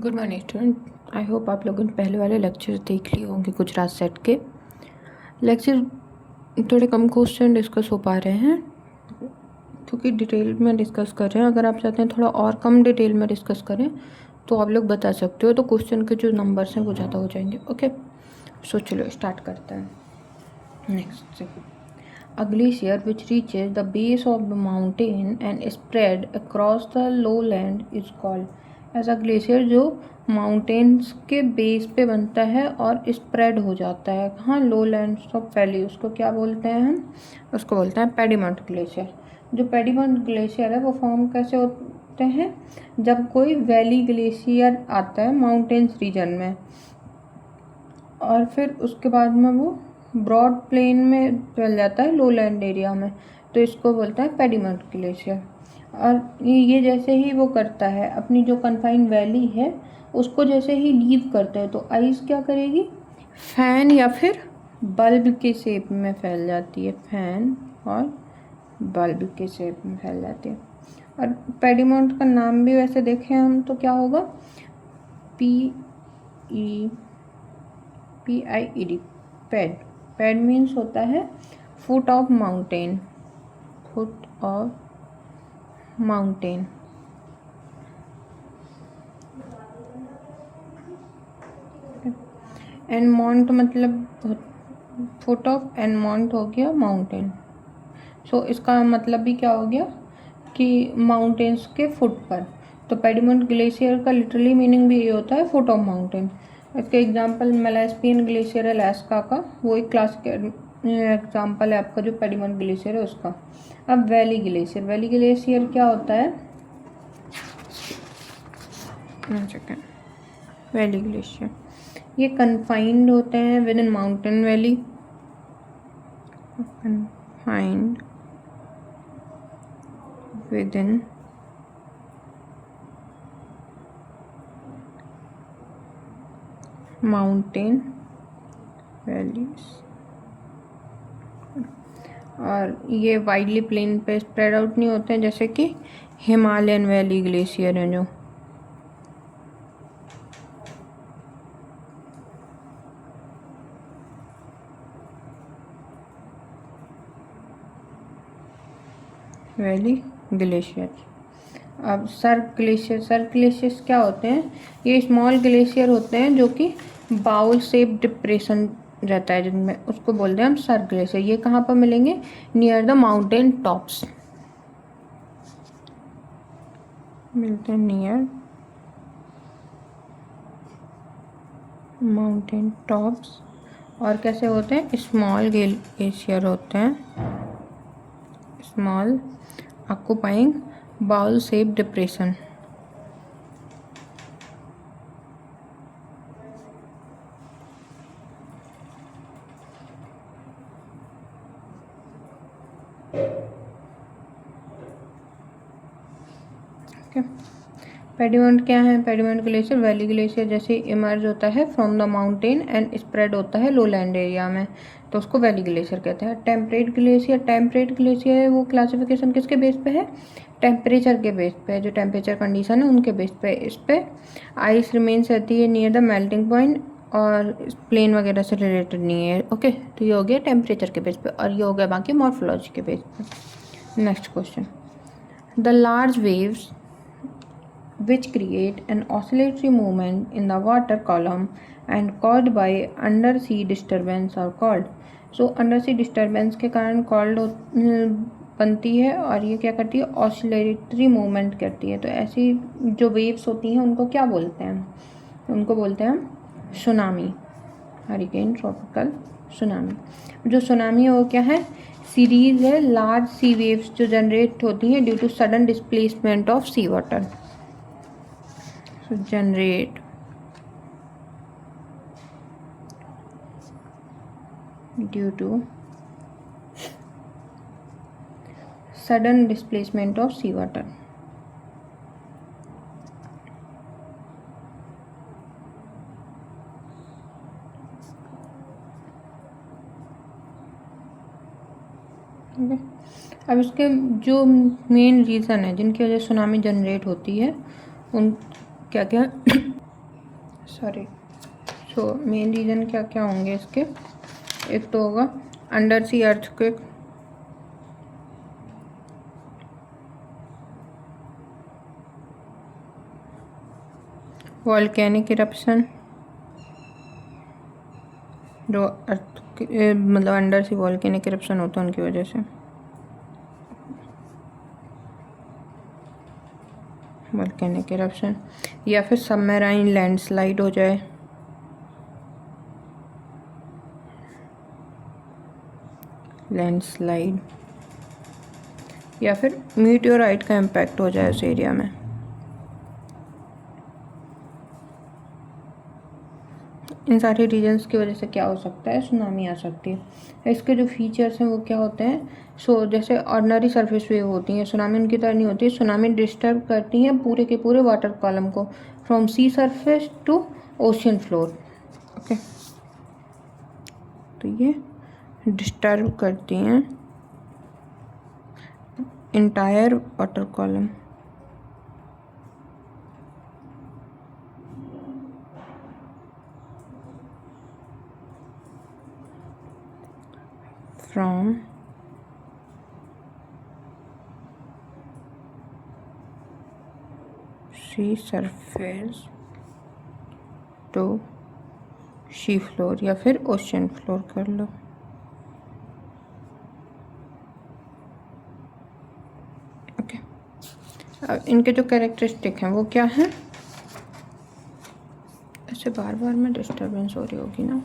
Good morning student. I hope आप लोगों ने पहले वाले लेक्चर देख लिए होंगे गुजरात सेट के। लेक्चर थोड़े कम क्वेश्चन डिस्कस हो पा रहे हैं क्योंकि डिटेल में डिस्कस कर रहे हैं। अगर आप चाहते हैं थोड़ा और कम डिटेल में डिस्कस करें तो आप लोग बता सकते हो, तो क्वेश्चन के जो नंबर्स हैं वो ज़्यादा हो जाएंगे। ओके, सो चलो स्टार्ट करते हैं। Next, a glacier which reaches the base of the mountain and spread across the lowland is called as a glacier, जो माउंटेन्स के बेस पे बनता है और स्प्रेड हो जाता है कहाँ, लोलैंड्स ऑफ वैली। उसको क्या बोलते हैं हम? उसको बोलते हैं पेडीमॉन्ट ग्लेशियर। जो पेडीमॉन्ट ग्लेशियर है वो फॉर्म कैसे होते हैं? जब कोई वैली ग्लेशियर आता है माउंटेन्स रीजन में और फिर उसके बाद में वो ब्रॉड प्लेन में फैल जाता है लोलैंड एरिया में, तो इसको बोलता है पेडीमॉन्ट ग्लेशियर। और ये जैसे ही वो करता है अपनी जो कन्फाइंड वैली है उसको जैसे ही लीव करता है तो आइस क्या करेगी? फैन या फिर बल्ब के शेप में फैल जाती है। फैन और बल्ब के शेप में फैल जाती है। और पेडीमॉन्ट का नाम भी वैसे देखें हम तो क्या होगा? PED, pad. पैड मीन्स होता है foot of mountain. Foot of mountain. And मॉन्ट मतलब फुट ऑफ, एंड मॉन्ट हो गया माउंटेन। सो इसका मतलब भी क्या हो गया कि माउंटेन्स के फुट पर। तो पेडीमॉन्ट ग्लेशियर का लिटरली मीनिंग भी ये होता है फुट ऑफ माउंटेन। इसका एग्जांपल मेलास्पियन ग्लेशियर है अलास्का का, वो एक क्लासिक एग्जांपल है आपका जो पेडीमॉन्ट ग्लेशियर है उसका। अब वैली ग्लेशियर। वैली ग्लेशियर क्या होता है? वैली ग्लेशियर ये कन्फाइंड होते हैं with in mountain valley. Confined with in mountain valleys, और ये वाइडली प्लेन पे स्प्रेड आउट नहीं होते हैं जैसे कि हिमालयन वैली ग्लेशियर है जो। Valley glacier. अब सर्क ग्लेशियर। सर्क ग्लेशियर्स क्या होते हैं? ये स्मॉल ग्लेशियर होते हैं जो कि बाउल शेप डिप्रेशन रहता है जिनमें, उसको बोलते हैं हम सर्क ग्लेशियर। ये कहाँ पर मिलेंगे? नियर द माउंटेन टॉप्स मिलते हैं, नियर माउंटेन टॉप्स। और कैसे होते हैं? स्मॉल ग्लेशियर होते हैं, small occupying bowl shape depression. Piedmont क्या है? पेडीमॉन्ट ग्लेशियर वैली ग्लेशियर जैसे इमर्ज होता है from the mountain and spread होता है लोलैंड एरिया में, तो उसको वैली ग्लेशियर कहते हैं। Temperate glacier. टेम्परेट ग्लेशियर है वो क्लासिफिकेशन किसके बेस पे है? टेम्परेचर के बेस पे है, जो टेम्परेचर कंडीशन है उनके बेस पे। इस पे आइस रिमेन्स रहती है नियर द मेल्टिंग पॉइंट और प्लेन वगैरह से रिलेटेड नहीं है। ओके, तो ये हो गया टेम्परेचर के बेस पे और ये हो गया बाकी मॉर्फोलॉजी के बेस पे। Next question, the large waves which create an oscillatory movement in the water column and caused by undersea disturbance are called। so undersea disturbance के कारण कॉल्ड बनती है और ये क्या करती है? ऑसिलेटरी मूवमेंट करती है। तो ऐसी जो वेव्स होती हैं उनको क्या बोलते हैं? उनको बोलते हैं हम सुनामी, हरिकेन, ट्रॉपिकल सुनामी। जो सुनामी है वो क्या है? सीरीज है लार्ज सी वेव्स जो जनरेट होती हैं due to sudden displacement of sea water. generate due to sudden displacement of sea water। अब इसके जो मेन रीज़न है जिनकी वजह से सुनामी जनरेट होती है उन क्या क्या सॉरी। सो मेन रीज़न क्या क्या होंगे इसके, एक तो होगा अंडर सी अर्थक्वेक, वॉल्केनिक इरप्शन, जो अर्थ मतलब अंडर सी वॉल्केनिक इरप्शन होता है उनकी वजह से, वॉल्केनिक इरप्शन, या फिर सबमरीन लैंडस्लाइड हो जाए, लैंडस्लाइड, या फिर मीटियोराइट का इम्पैक्ट हो जाए उस एरिया में। इन सारे रीजन्स की वजह से क्या हो सकता है, सुनामी आ सकती है। इसके जो फीचर्स हैं वो क्या होते हैं, जैसे ऑर्डिनरी सरफेस वेव होती हैं, सुनामी उनकी तरह नहीं होती है। सुनामी डिस्टर्ब करती हैं पूरे के पूरे वाटर कॉलम को, from sea surface to ocean floor. Okay, तो ये डिस्टर्ब करती हैं entire water column. From sea surface to sea floor, या फिर ओशियन फ्लोर कर लो। ओके, अब इनके जो कैरेक्टरिस्टिक हैं वो क्या हैं, ऐसे बार बार में डिस्टर्बेंस हो रही होगी ना।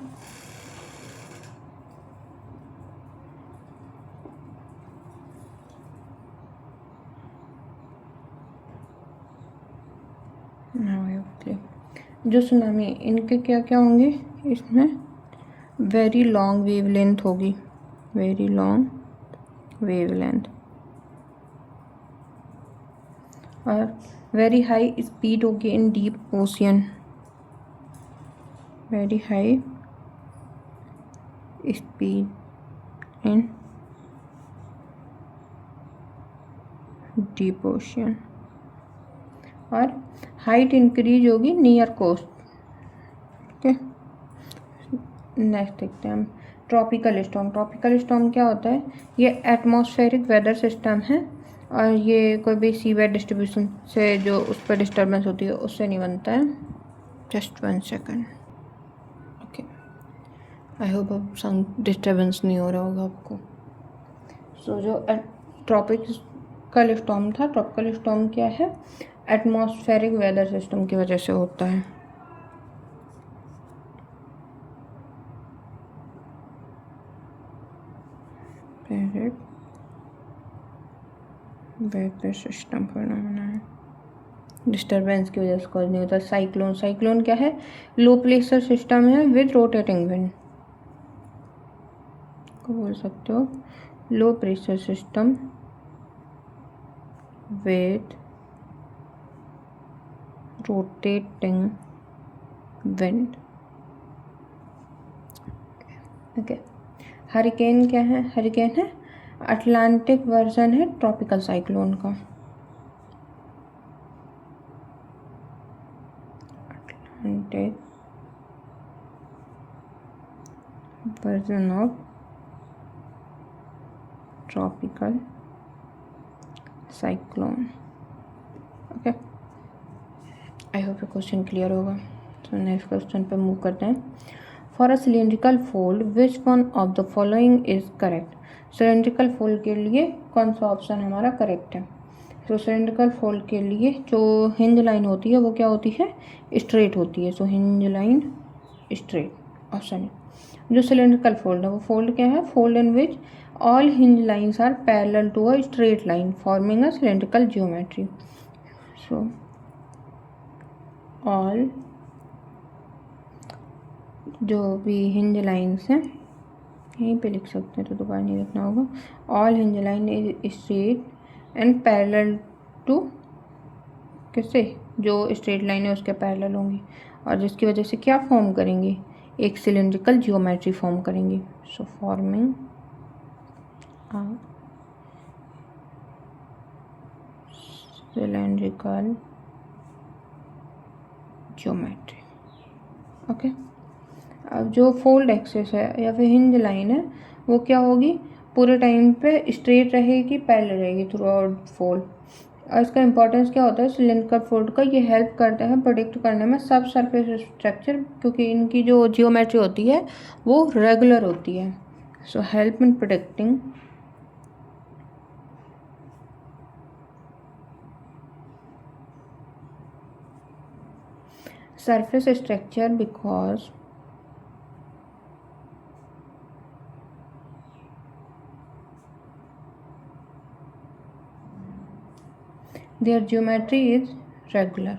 जो सुनामी, इनके क्या क्या होंगे, इसमें वेरी लॉन्ग वेव लेंथ होगी, वेरी लॉन्ग वेव लेंथ, और वेरी हाई स्पीड होगी इन deep ocean, very high speed in deep ocean, और हाइट इंक्रीज होगी नियर कोस्ट। ओके, नेक्स्ट देखते हैं हम ट्रॉपिकल स्टॉर्म। ट्रॉपिकल स्टॉर्म क्या होता है, ये एटमॉस्फेरिक वेदर सिस्टम है, और ये कोई भी सीवेयर डिस्ट्रीब्यूशन से जो उस पर डिस्टर्बेंस होती है उससे नहीं बनता है। Just 1 second. Okay, I hope अब साउंड डिस्टर्बेंस नहीं हो रहा होगा आपको। जो ट्रॉपिकल स्टॉर्म था, ट्रॉपिकल स्टॉर्म क्या है, एटमॉस्फेरिक वेदर सिस्टम की वजह से होता है। वेदर सिस्टम फिनोमेना है, डिस्टर्बेंस की वजह से कॉज नहीं होता। साइक्लोन, साइक्लोन क्या है, लो प्रेशर सिस्टम है विद रोटेटिंग विंड, को बोल सकते हो low pressure system with rotating wind. Okay, hurricane क्या है, हरिकेन है अटलांटिक वर्जन है ट्रॉपिकल साइक्लोन का, Atlantic version of tropical cyclone. Okay, I hope ये क्वेश्चन क्लियर होगा। तो नेक्स्ट क्वेश्चन पे मूव करते हैं। For a cylindrical fold which one of the following is correct. Cylindrical fold के लिए कौन सा ऑप्शन हमारा करेक्ट है। तो सिलेंड्रिकल फोल्ड के लिए जो हिंज लाइन होती है वो क्या होती है, स्ट्रेट होती है। So hinge line straight option है। जो सिलेंड्रिकल फोल्ड है वो फोल्ड क्या है, fold in which all hinge lines are parallel to a straight line forming a cylindrical geometry. So all जो भी हिंज लाइन्स हैं, यहीं पे लिख सकते हैं तो दोबारा नहीं लिखना होगा। All hinge line is straight and parallel to, किससे, जो स्ट्रेट लाइन है उसके पैरेलल होंगी, और जिसकी वजह से क्या फॉर्म करेंगे, एक सिलेंड्रिकल जियोमेट्री फॉर्म करेंगे। सो फॉर्मिंग सिलेंड्रिकल जियोमेट्री। ओके। अब जो फोल्ड एक्सेस है या फिर हिंज लाइन है वो क्या होगी, पूरे टाइम पे स्ट्रेट रहेगी, पैरेलल रहेगी थ्रू आउट फोल्ड। और इसका इंपॉर्टेंस क्या होता है सिलेंड्रिकल फोल्ड का, ये हेल्प करते हैं प्रोडिक्ट करने में सब सरफेस स्ट्रक्चर, क्योंकि इनकी जो जियोमेट्री होती है वो रेगुलर होती है। So help in predicting surface structure because their geometry is regular.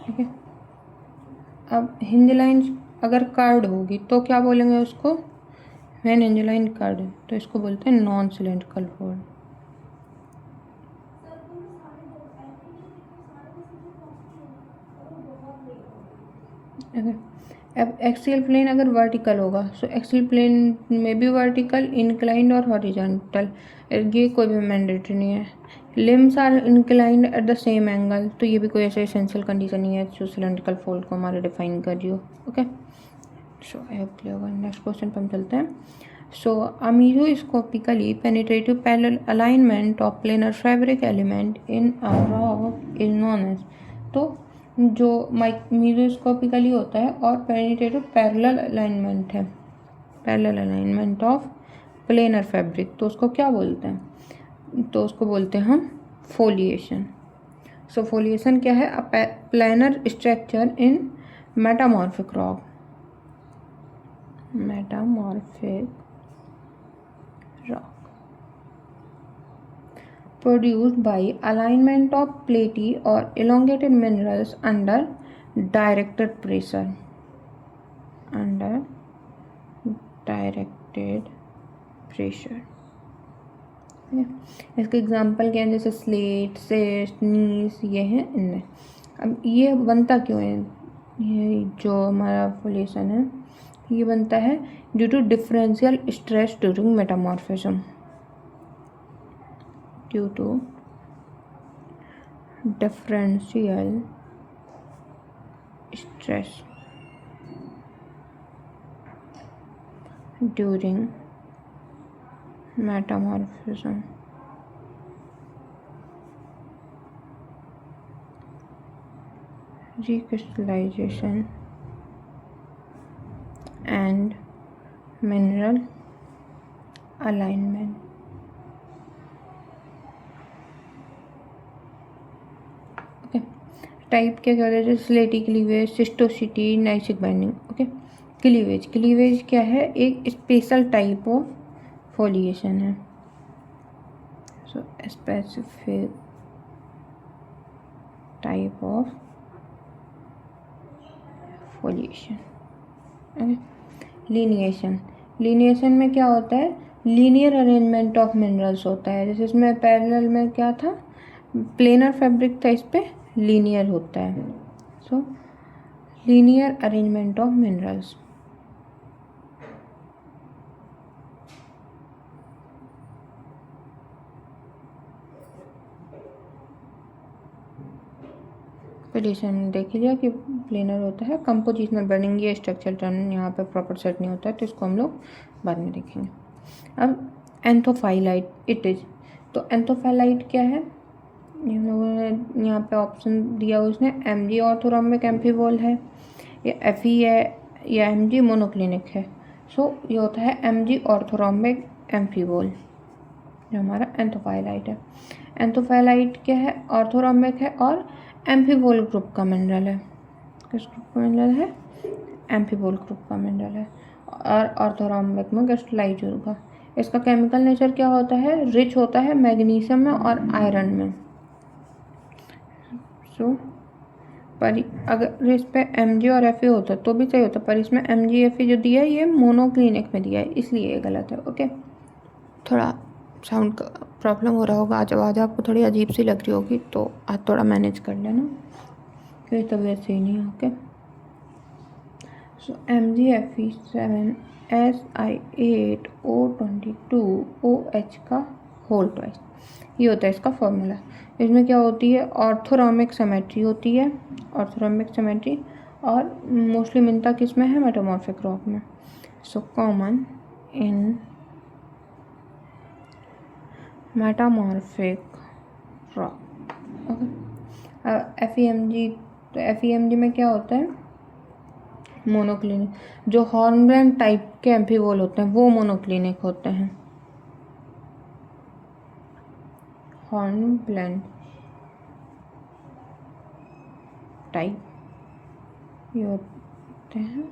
ठीक है। अब हिंज लाइन अगर कर्व्ड होगी तो क्या बोलेंगे उसको, व्हेन हिंज लाइन कर्व्ड, तो इसको बोलते हैं नॉन सिलेंड्रिकल फोल्ड। अब एक्सियल प्लेन अगर वर्टिकल होगा, सो एक्सियल प्लेन में भी वर्टिकल, इंक्लाइंड और हॉरिजॉन्टल, ये कोई भी मैंडेटरी नहीं है। Limbs are inclined at the same angle, तो ये भी कोई ऐसा एसेंशियल कंडीशन नहीं है जो सिलेंड्रिकल फोल्ड को हमारे डिफाइन कर रही हो। Okay, so I hope clear होगा। नेक्स्ट क्वेश्चन पर हम चलते हैं। So a mesoscopically penetrative parallel alignment of planar fabric element in a rock is known as, तो जो मेसोस्कोपिकली होता है और पेनिट्रेटिव पैरेलल अलाइनमेंट है, parallel alignment of planar fabric, तो उसको क्या बोलते हैं, तो उसको बोलते हैं हम फोलिएशन। सो फोलिएशन क्या है, a planar structure in metamorphic rock, metamorphic rock produced by alignment of platy or elongated minerals under directed pressure, under directed pressure। इसके एग्जांपल क्या है, जैसे स्लेट, सेस्ट, नीस, ये हैं इनमें। अब ये बनता क्यों है, ये जो हमारा फोलिएशन है ये बनता है due to differential stress during metamorphism, due to differential stress during metamorphism. recrystallization and mineral alignment। Okay, type क्या होता है, जैसे slaty cleavage, schistosity, gneissic banding. Okay, cleavage, cleavage क्या है, एक स्पेशल टाइप ऑफ फोलिएशन है। So specific type of foliation. Lineation, lineation में क्या होता है, लीनियर अरेंजमेंट ऑफ मिनरल्स होता है। जैसे इसमें पैरेलल में क्या था, प्लेनर फैब्रिक था, इस पे लीनियर होता है। सो linear arrangement of minerals. Position देख लिया कि प्लेनर होता है। कंपोजिशनल बर्निंग, ये स्ट्रक्चरल टर्म यहाँ पे प्रॉपर सेट नहीं होता है, तो इसको हम लोग बाद में देखेंगे। अब एंथोफाइलाइट इट इज, तो एंथोफाइलाइट क्या है, इन लोगों ने यहाँ पे ऑप्शन दिया उसने, एमजी ऑर्थोरोम्बिक एम्फीबॉल है, या एफई है, या एमजी मोनोक्लिनिक है। सो ये होता है एमजी ऑर्थोरोम्बिक एम्फीबॉल जो हमारा एंथोफाइलाइट है। एंथोफाइलाइट क्या है, ऑर्थोरोम्बिक है और एम्फीबॉल ग्रुप का मिनरल है। किस ग्रुप का मिनरल है, एम्फीबॉल ग्रुप का मिनरल है, और ऑर्थोरोम्बिक में क्रिस्टलाइज होगा। इसका केमिकल नेचर क्या होता है, रिच होता है मैग्नीशियम में और आयरन में। सो पर अगर इस पे एमजी और एफई होता तो भी सही होता, पर इसमें एमजी एफई जो दिया है ये मोनोक्लिनिक में दिया है, इसलिए ये गलत है। ओके, थोड़ा साउंड का प्रॉब्लम हो रहा होगा, आज आवाज़ आपको थोड़ी अजीब सी लग रही होगी, तो आज थोड़ा मैनेज कर लेना, क्योंकि तबीयत सही नहीं है। ओके, सो MgFe7 Si8O22OH का होल ट्वाइस, ये होता है इसका फॉर्मूला। इसमें क्या होती है, ऑर्थोरॉमिक सिमेट्री होती है, ऑर्थोरॉमिक सिमेट्री, और मोस्टली मिलता किस में है, मेटामॉर्फिक रॉक में। So common in metamorphic rock. Okay, FEMG, तो FEMG में क्या होता है, मोनोक्लिनिक। जो हॉर्नब्लेंड टाइप के एम्फीबोल होते हैं वो मोनोक्लिनिक होते हैं, हॉर्नब्लेंड टाइप ये होते हैं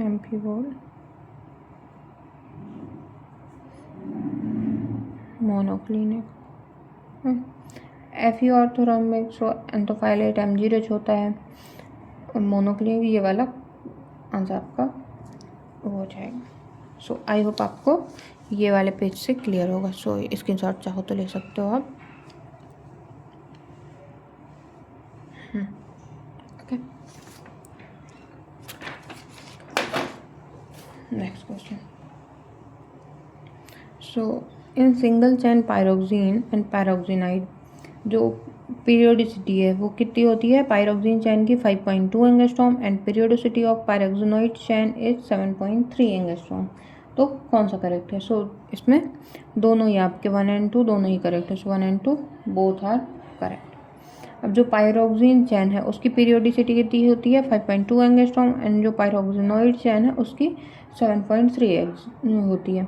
एम्फीबोल मोनोक्लिनिक। FE ऑर्थोरॉम्बिक सो एंथोफाइलेट MG रिच होता है, और मोनोक्लिनिक ये वाला आंसर आपका हो जाएगा। सो आई होप आपको ये वाले पेज से क्लियर होगा। सो स्क्रीनशॉट चाहो तो ले सकते हो आप। Okay, next question. So in single chain pyroxene and pyroxenoid जो पीरियोडिसिटी है वो कितनी होती है, पायरोक्सिन चैन की 5.2 angstrom and periodicity of pyroxenoid chain is 7.3 angstrom. तो कौन सा करेक्ट है? सो इसमें दोनों ही आपके 1 and 2 दोनों ही करेक्ट है। सो 1 and 2 बोथ आर करेक्ट। अब जो पायरोक्सिन चैन है उसकी पीरियोडिसिटी कितनी होती है, 5.2 एंगस्ट्रॉम, एंड जो पायरोक्सिनोइड चैन है उसकी 7.3 होती है।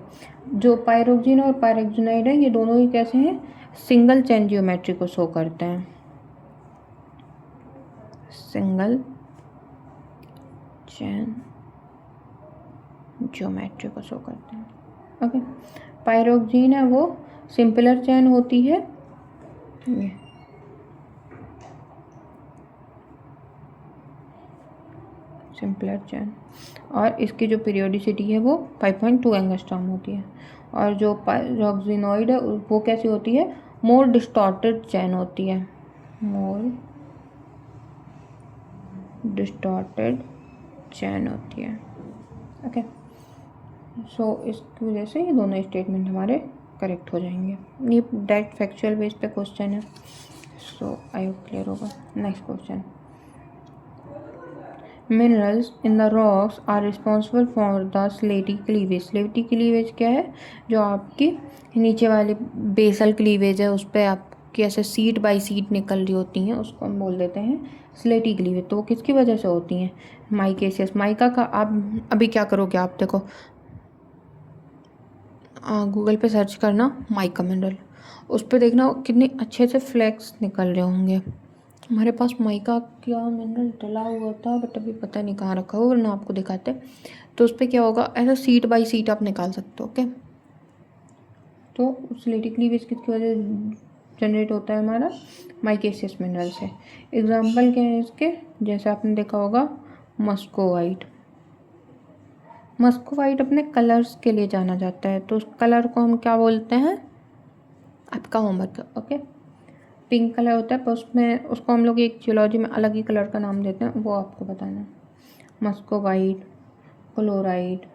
जो पायरोक्सिन और पैरोक्सिनाइड है ये दोनों ही कैसे हैं, सिंगल चैन जियोमेट्री को शो करते हैं, सिंगल चैन ज्योमेट्री को शो करते हैं। ओके, पायरोक्सिन है वो सिंपलर चैन होती है, ये सिंपलर चैन, और इसकी जो पीरियोडिसिटी है वो 5.2 एंगस्ट्रॉम होती है। और जो पायरोक्सिनोइड है वो कैसी होती है, मोर डिस्टॉर्टेड चैन होती है, मोर डिस्टॉर्टेड चैन होती है। ओके, सो इसकी वजह से ये दोनों स्टेटमेंट हमारे करेक्ट हो जाएंगे। ये डायरेक्ट फैक्चुअल बेस पे क्वेश्चन है। सो आई होप क्लियर होगा। Next question, minerals in the rocks are responsible for the slaty cleavage. Slaty cleavage क्या है, जो आपकी नीचे वाली बेसल क्लीवेज है उस पर आपकी ऐसे सीट बाय सीट निकल रही होती हैं, उसको हम बोल देते हैं स्लेटी क्लीवेज। तो वो किसकी वजह से होती हैं, माइकेसियस। माइका का आप अभी क्या करोगे, आप देखो गूगल पे सर्च करना माइका मिनरल, उस पर देखना कितने अच्छे से फ्लैक्स निकल रहे होंगे। हमारे पास माइका का मिनरल डला हुआ था बट अभी पता नहीं कहाँ रखा हो, वरना आपको दिखाते। तो उस पर क्या होगा, ऐसा सीट बाय सीट आप निकाल सकते हो। ओके, तो स्लेटी क्लीवेज किसकी वजह जनरेट होता है, हमारा माइकेसियस मिनरल से। एग्जाम्पल क्या है इसके, जैसे आपने देखा होगा मस्कोवाइट। मस्कोवाइट अपने कलर्स के लिए जाना जाता है, तो उस कलर को हम क्या बोलते हैं, आपका होमवर्क है। ओके, पिंक कलर होता है पर उसमें उसको हम लोग एक जियोलॉजी में अलग ही कलर का नाम देते हैं, वो आपको बताना है। मस्कोवाइट, क्लोराइट,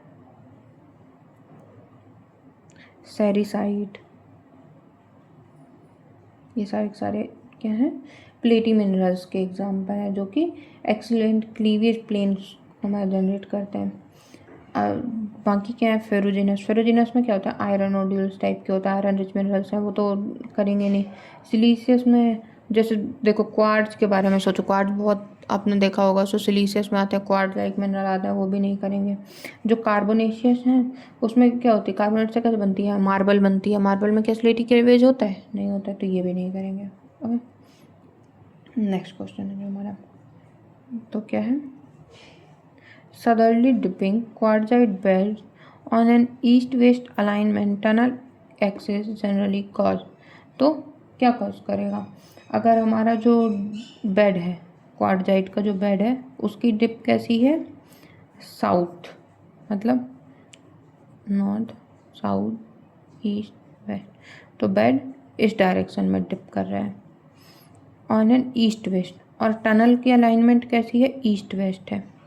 सेरिसाइट, ये सारे क्या हैं, प्लेटी मिनरल्स के एग्जाम्पल हैं जो कि एक्सीलेंट क्लीवेज प्लेन्स हमारे जनरेट करते हैं। बाकी क्या है, फेरोजिनस। फेरोजिनस में क्या होता है, आयरन नोड्यूल्स टाइप के होता है, आयरन रिच मिनरल्स हैं, वो तो करेंगे नहीं। सिलीसियस में जैसे देखो क्वार्ट्ज के बारे में सोचो, क्वार्ट्ज बहुत आपने देखा होगा, सो सिलीसियस में आते हैं, क्वार्ट्ज लाइक मिनरल आता है, वो भी नहीं करेंगे। जो कार्बोनेशियस हैं उसमें क्या होती है, कार्बोनेट से कैसे बनती है, मार्बल बनती है, मार्बल में क्या स्लेटी क्लीवेज होता है, नहीं होता है, तो ये भी नहीं करेंगे। ओके, नेक्स्ट क्वेश्चन है जो हमारा, तो क्या है, southerly dipping quartzite beds on an east-west alignment tunnel axis generally cause। तो क्या कॉज करेगा, अगर हमारा जो बेड है, क्वार्टजाइट का जो बेड है उसकी डिप कैसी है, साउथ, मतलब नॉर्थ साउथ ईस्ट वेस्ट, तो बेड इस डायरेक्शन में डिप कर रहा है ऑन एन ईस्ट वेस्ट, और टनल की अलाइनमेंट कैसी है, ईस्ट वेस्ट है।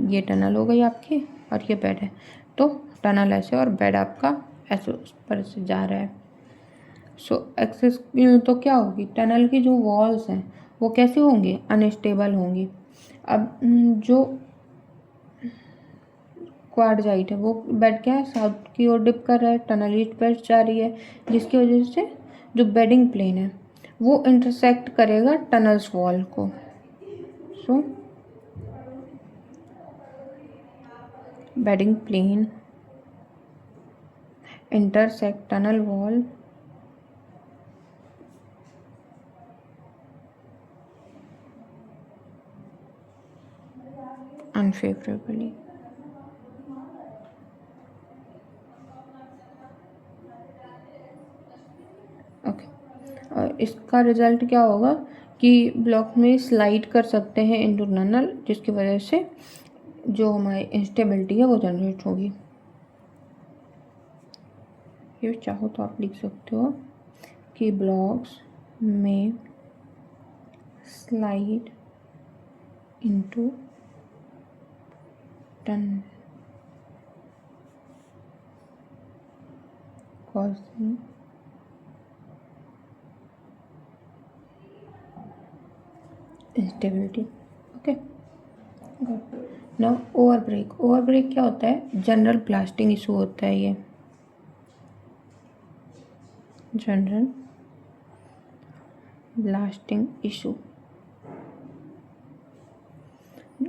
ये टनल हो गई आपकी और ये बेड है। तो टनल ऐसे और बेड आपका ऐसे उस पर से जा रहा है। सो एक्सेस तो क्या होगी, टनल की जो वॉल्स हैं वो कैसे होंगी, अनस्टेबल होंगी। अब जो क्वार्टजाइट है वो बेड क्या है, साउथ की ओर डिप कर रहा है, टनल ईस्ट वेस्ट जा रही है, जिसकी वजह से जो बेडिंग प्लेन है वो इंटरसेक्ट करेगा टनल्स वॉल को। So bedding plane intersect tunnel wall unfavorably। ओके, और इसका रिजल्ट क्या होगा कि ब्लॉक में स्लाइड कर सकते हैं इनटू टनल, जिसकी वजह से जो हमारी इंस्टेबिलिटी है वो जनरेट होगी। ये चाहो तो आप लिख सकते हो कि ब्लॉक्स में slide into tunnel causing instability। Okay, now over break. Over break क्या होता है, जनरल ब्लास्टिंग इशू होता है। ये general blasting issue.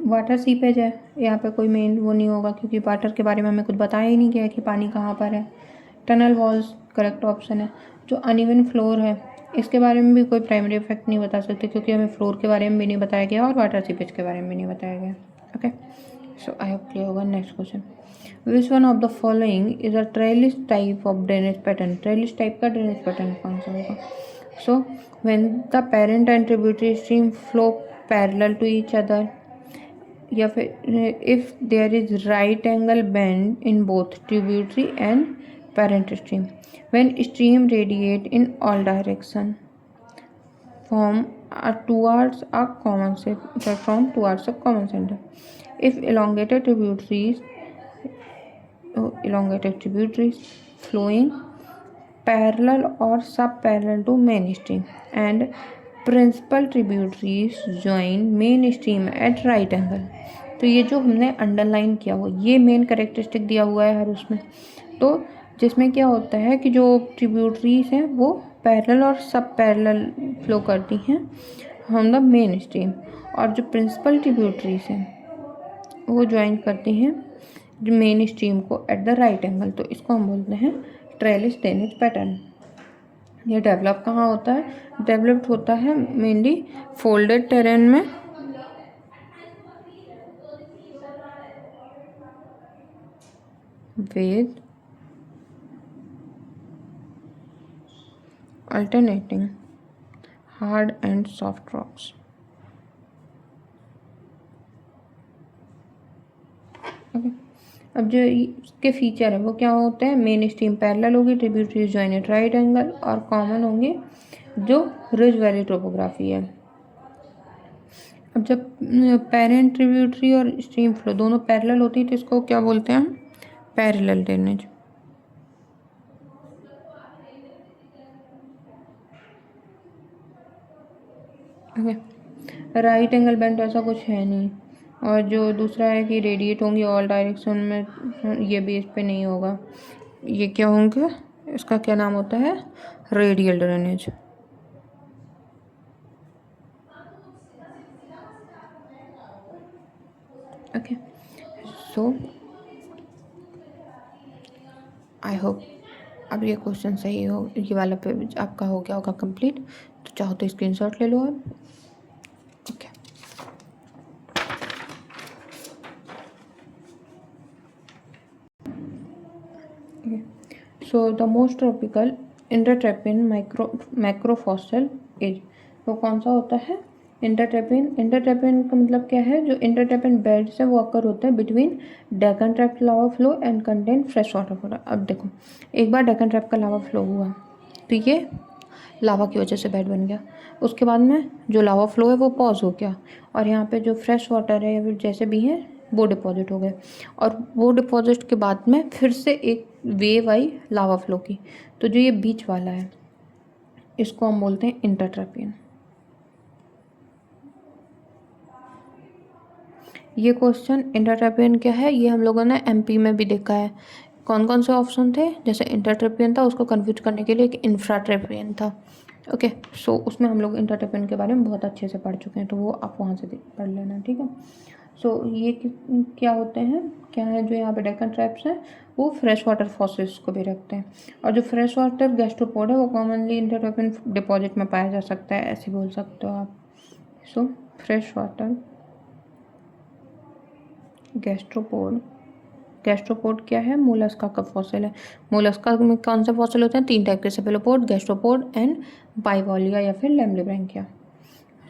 Water seepage है, यहाँ पे कोई मेन वो नहीं होगा क्योंकि वाटर के बारे में हमें कुछ बताया ही नहीं गया कि पानी कहाँ पर है। टनल वॉल्स करेक्ट ऑप्शन है। जो अनइवन फ्लोर है इसके बारे में भी कोई प्राइमरी इफेक्ट नहीं बता सकते क्योंकि हमें फ्लोर के बारे में भी नहीं बताया गया और वाटर सीपेज के बारे में भी नहीं बताया गया। Okay, so I hope clear होगा। Next question, which one of the following is a trellis type of drainage pattern. Trellis type का ड्रेनेज पैटर्न कौन सा होगा। So when the parent and tributary stream flow parallel to each other, या फिर if there is right angle bend in both tributary and parent stream, when stream radiate in all direction from towards a common center, if elongated tributaries flowing parallel or subparallel to main stream and principal tributaries join main stream at right angle। तो ये जो हमने underline किया हुआ ये main characteristic दिया हुआ है हर उसमें, तो जिसमें क्या होता है कि जो ट्रिब्यूटरीज हैं वो पैरेलल और सब पैरेलल फ्लो करती हैं हम द मेन स्ट्रीम, और जो प्रिंसिपल ट्रिब्यूटरीज हैं वो ज्वाइन करती हैं जो मेन स्ट्रीम को एट द राइट एंगल। तो इसको हम बोलते हैं ट्रेलिस ड्रेनेज पैटर्न। ये डेवलप कहाँ होता है, डेवलप्ड होता है मेनली फोल्डेड टेरेन में with alternating hard and soft rocks। Okay, अब जो इसके फीचर है वो क्या होते हैं, मेन स्ट्रीम पैरेलल होगी, tributaries join at right angle, और कॉमन होंगे जो रिज वैली टोपोग्राफी है। अब जब पेरेंट ट्रिब्यूटरी और स्ट्रीम फ्लो दोनों पैरेलल होती है तो इसको क्या बोलते हैं हम, parallel drainage. Okay, right angle bend ऐसा कुछ है नहीं, और जो दूसरा है कि रेडिएट होंगी ऑल डायरेक्शन में, ये भी इस पे नहीं होगा। ये क्या होंगे, इसका क्या नाम होता है, radial drainage. Okay, so I hope अब ये क्वेश्चन सही हो, ये वाला पे आपका हो गया होगा कंप्लीट। तो चाहो तो स्क्रीनशॉट ले लो आप। Okay, so the most tropical intertrappean macrofossil as, वो कौन सा होता है, इंटरट्रेपिन। इंटरट्रेपिन का मतलब क्या है, जो इंटरट्रेपिन बेड्स है वो अकर होता है between Deccan trap lava flow and contain fresh water flow. अब देखो, एक बार डेकन ट्रैप का लावा फ्लो हुआ तो ये लावा की वजह से बेड बन गया, उसके बाद में जो लावा फ्लो है वो पॉज हो गया, और यहाँ पे जो फ्रेश वाटर है या फिर जैसे भी है वो डिपॉजिट हो गए। और वो डिपॉजिट के बाद में फिर से एक वेव आई लावा फ्लो की। तो जो ये बीच वाला है इसको हम बोलते हैं इंटरट्रेपियन। ये क्वेश्चन इंटरट्रेपियन क्या है ये हम लोगों ने एमपी में भी देखा है। कौन कौन से ऑप्शन थे, जैसे इंटरट्रेपियन था, उसको कन्फ्यूज करने के लिए एक इंफ्राट्रेपियन था। ओके, सो उसमें हम लोग इंटरट्रेपियन के बारे में बहुत अच्छे से पढ़ चुके हैं, तो वो आप वहाँ से पढ़ लेना, ठीक है। सो ये क्या होते हैं, क्या है जो यहाँ पे डेक्कन ट्रैप्स हैं, वो फ्रेश वाटर फॉसिल्स को भी रखते हैं। और जो फ्रेश वाटर गैस्ट्रोपोड है वो कॉमनली इंटरट्रेपियन डिपॉजिट में पाया जा सकता है, ऐसे बोल सकते हो आप। सो फ्रेश वाटर गैस्ट्रोपोड, गैस्ट्रोपोड क्या है, मोलस्का का फॉसिल है। मोलस्का में कौन से फॉसिल होते हैं, 3 टाइप के, सेफेलोपोड, गैस्ट्रोपोड एंड बाइवॉलिया या फिर lamellibranchia.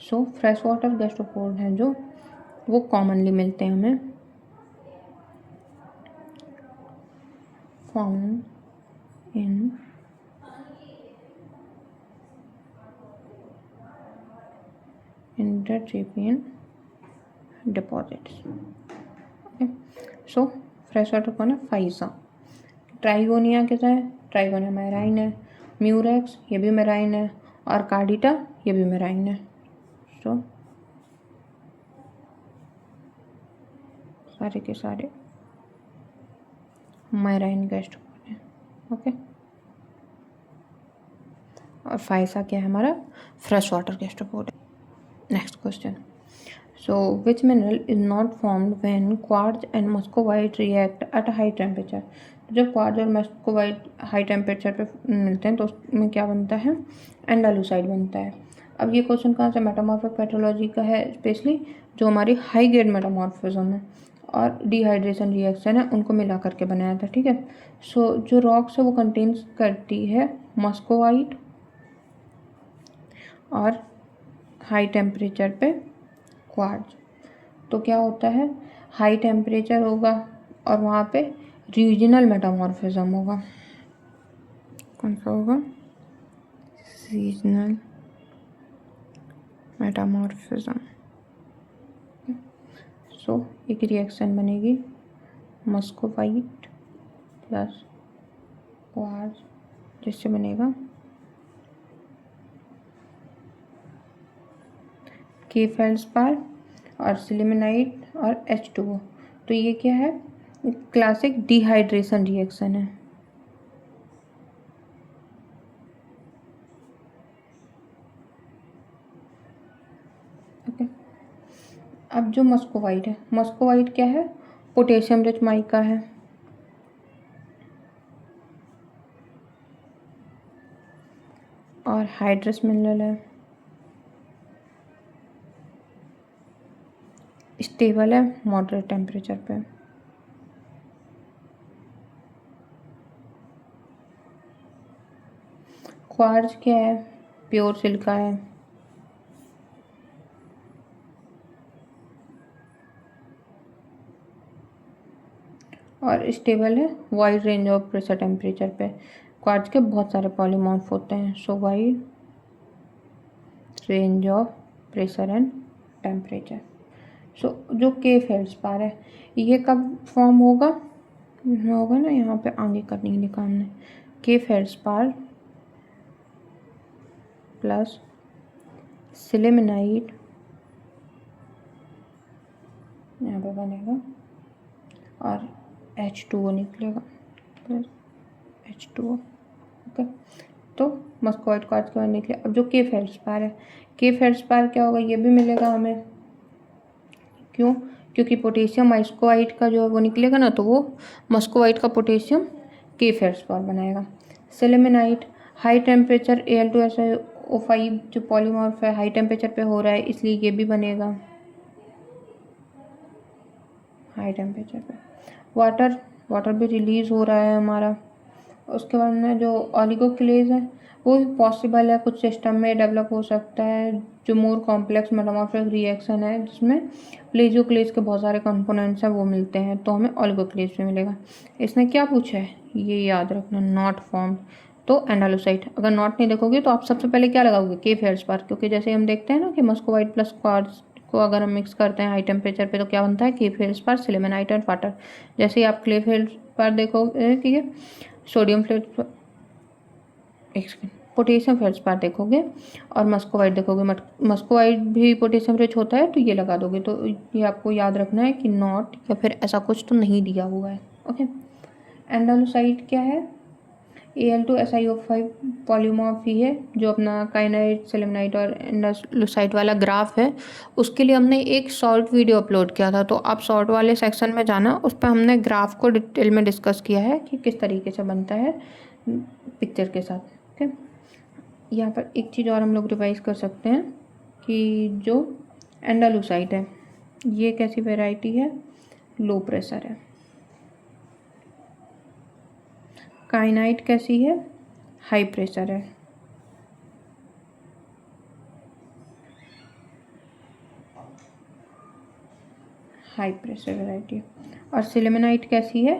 So fresh water gastropod हैं जो वो कॉमनली मिलते हैं हमें, found in intertrappean deposits. Okay, so fresh water कौन है, फाइजा। ट्राइगोनिया कैसा है, ट्राइगोनिया मैराइन है। म्यूरेक्स ये भी मैराइन है। और कार्डिटा ये भी मैराइन है। सो सारे के सारे मैराइन गैस्ट्रोपोड है। ओके, और फाइसा क्या है हमारा, फ्रेश वाटर गैस्ट्रोपोड है। Next question, so which mineral is not formed when quartz and muscovite react at a high temperature? तो जब क्वार्ट्ज और मस्कोवाइट हाई टेम्परेचर पे मिलते हैं तो उसमें क्या बनता है, एंडालूसाइड बनता है। अब ये क्वेश्चन कहाँ से, मेटामॉर्फिक पेट्रोलॉजी का है, स्पेशली जो हमारी हाई ग्रेड मेटामॉर्फिज्म है और डिहाइड्रेशन रिएक्शन है उनको मिला करके बनाया था, ठीक है। सो जो रॉक्स है वो कंटेन्स करती है मस्कोवाइट और हाई टेम्परेचर पे क्वार्ट्ज। तो क्या होता है, हाई टेम्परेचर होगा और वहाँ पे रीजनल मेटामॉर्फिज्म होगा। कौन सा होगा, रीजनल मेटामॉर्फिज्म। सो एक रिएक्शन बनेगी मस्कोवाइट प्लस क्वार्ट्ज, जिससे बनेगा के फेल्ड्स्पार और सिलिमेनाइट और H2O। तो ये क्या है, क्लासिक डिहाइड्रेशन रिएक्शन है। ओके, अब जो मस्कोवाइट है, मस्कोवाइट क्या है, पोटेशियम रिच माइका है। और हाइड्रस मिनरल है, स्टेबल है मॉडरेट टेम्परेचर पे। क्वार्ट्ज क्या है, प्योर सिलिका है। और स्टेबल है wide range of pressure temperature पे। क्वार्ट्ज के बहुत सारे पॉलीमॉर्फ होते हैं, so wide range of pressure and temperature. So जो के फेल्ड्स्पार है ये कब फॉर्म होगा ना, यहाँ पे आगे करनी लिखा हमने, के फेल्ड्स्पार प्लस सिलिमेनाइट यहाँ पे बनेगा और H2O निकलेगा प्लस H2O। ओके, तो मस्कोवाइट क्वार्ट्ज के बाद निकले। अब जो के फेल्ड्स्पार है, के फेल्ड्स्पार क्या होगा, ये भी मिलेगा हमें। क्यों, क्योंकि पोटेशियम मस्कोवाइट का जो है वो निकलेगा ना, तो वो मस्कोवाइट का पोटेशियम के फेल्ड्स्पार बनाएगा। सिलिमेनाइट हाई टेम्परेचर Al2SiO5 जो पॉलीमॉर्फ है हाई टेम्परेचर पे हो रहा है, इसलिए ये भी बनेगा हाई टेम्परेचर पे। वाटर भी रिलीज हो रहा है हमारा। उसके बाद में जो ऑलिगोक्लेज है वो भी पॉसिबल है, कुछ सिस्टम में डेवलप हो सकता है, जो मोर कॉम्प्लेक्स मेटामॉर्फिक रिएक्शन है जिसमें प्लेजियोक्लेज के बहुत सारे कंपोनेंट्स हैं वो मिलते हैं, तो हमें ऑलिगोक्लेज में मिलेगा। इसने क्या पूछा है ये याद रखना, नॉट फॉर्म्ड तो एंडालूसाइड। अगर नॉट नहीं देखोगे तो आप सबसे पहले क्या लगाओगे, के फेल्ड्स्पार, क्योंकि जैसे हम देखते हैं ना कि मस्कोवाइट प्लस क्वार्ट्ज को अगर हम मिक्स करते हैं हाई टेम्परेचर पे तो क्या बनता है, क्ले फेल्सपार, सिलिमेनाइट और वाटर। जैसे ही आप क्ले फेल्सपार देखोगे, ठीक है, सोडियम फेल्सपार, पोटेशियम फेल्सपार देखोगे और मस्कोवाइट देखोगे, मस्कोवाइट भी पोटेशियम रिच होता है, तो ये लगा दोगे। तो ये आपको याद रखना है कि नॉट या फिर ऐसा कुछ तो नहीं दिया हुआ है। ओके, एंडालुसाइड क्या है, Al2SiO5 पॉलीमॉर्फी है, जो अपना काइनाइट, सिलिमेनाइट और एंडालुसाइड वाला ग्राफ है, उसके लिए हमने एक शॉर्ट वीडियो अपलोड किया था। तो आप शॉर्ट वाले सेक्शन में जाना, उस पर हमने ग्राफ को डिटेल में डिस्कस किया है कि किस तरीके से बनता है पिक्चर के साथ। ओके, यहाँ पर एक चीज़ और हम लोग रिवाइज कर सकते हैं कि जो एंडालुसाइड है ये कैसी वैरायटी है, लो प्रेशर है। काइनाइट कैसी है, हाई प्रेशर है। High pressure variety. और सिलिमेनाइट कैसी है,